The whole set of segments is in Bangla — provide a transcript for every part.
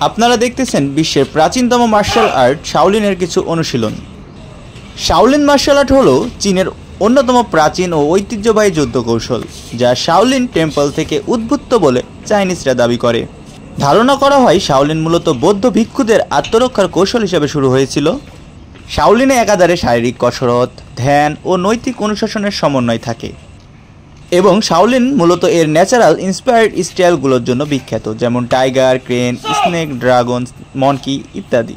আপনারা দেখতেছেন বিশ্বের প্রাচীনতম মার্শাল আর্ট শাওলিনের কিছু অনুশীলন। শাওলিন মার্শাল আর্ট হলো চীনের অন্যতম প্রাচীন ও ঐতিহ্যবাহী যুদ্ধ কৌশল, যা শাওলিন টেম্পল থেকে উদ্ভূত বলে চাইনিজরা দাবি করে। ধারণা করা হয় শাওলিন মূলত বৌদ্ধ ভিক্ষুদের আত্মরক্ষার কৌশল হিসেবে শুরু হয়েছিল। শাওলিনে একাধারে শারীরিক কসরত, ধ্যান ও নৈতিক অনুশাসনের সমন্বয় থাকে এবং শাওলিন মূলত এর ন্যাচারাল ইন্সপায়ার্ড স্টাইলগুলোর জন্য বিখ্যাত, যেমন tiger, crane, snake, dragon, monkey ইত্যাদি।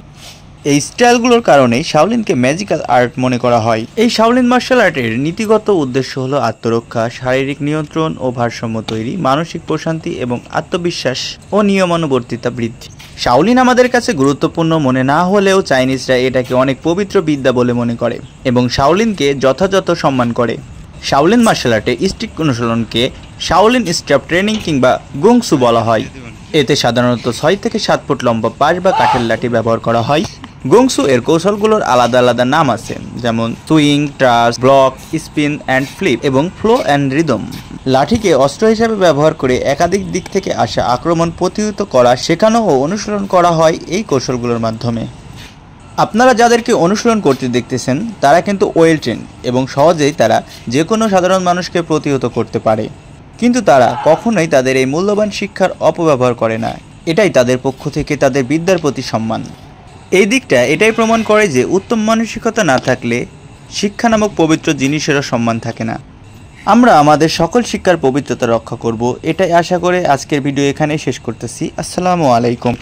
এই স্টাইলগুলোর কারণেই শাওলিনকে ম্যাজিক্যাল আর্ট মনে করা হয়। এই শাওলিন মার্শাল আর্টের নীতিগত উদ্দেশ্য হলো আত্মরক্ষা, শারীরিক নিয়ন্ত্রণ ও ভারসাম্য তৈরি, মানসিক প্রশান্তি এবং আত্মবিশ্বাস ও নিয়মানুবর্তিতা বৃদ্ধি। শাওলিন আমাদের কাছে গুরুত্বপূর্ণ মনে না হলেও চাইনিজরা এটাকে অনেক পবিত্র বিদ্যা বলে মনে করে এবং শাওলিনকে যথাযথ সম্মান করে। শাওলিন মার্শাল আর্টে স্ট্রিক্ট অনুশীলনকে শাওলিন স্টাফ ট্রেনিং কিংবা গুংসু বলা হয়। এতে সাধারণত 6 থেকে 7 ফুট লম্বা পাশ বা কাঠের লাঠি ব্যবহার করা হয়। গুংসু এর কৌশলগুলোর আলাদা আলাদা নাম আছে, যেমন swing, thrust, block, spin and flip এবং ফ্লো অ্যান্ড রিদম। লাঠিকে অস্ত্র হিসেবে ব্যবহার করে একাধিক দিক থেকে আসা আক্রমণ প্রতিহত করা, শেখানো ও অনুসরণ করা হয় এই কৌশলগুলোর মাধ্যমে। আপনারা যাদেরকে অনুসরণ করতে দেখতেছেন তারা কিন্তু ওয়েল ট্রেন্ড এবং সহজেই তারা যে কোনো সাধারণ মানুষকে প্রতিহত করতে পারে, কিন্তু তারা কখনোই তাদের এই মূল্যবান শিক্ষার অপব্যবহার করে না। এটাই তাদের পক্ষ থেকে তাদের বিদ্যার প্রতি সম্মান। এই দিকটা এটাই প্রমাণ করে যে উত্তম মানসিকতা না থাকলে শিক্ষা নামক পবিত্র জিনিসেরও সম্মান থাকে না। আমরা আমাদের সকল শিক্ষার পবিত্রতা রক্ষা করব, এটাই আশা করে আজকের ভিডিও এখানেই শেষ করতেছি। আসসালামু আলাইকুম।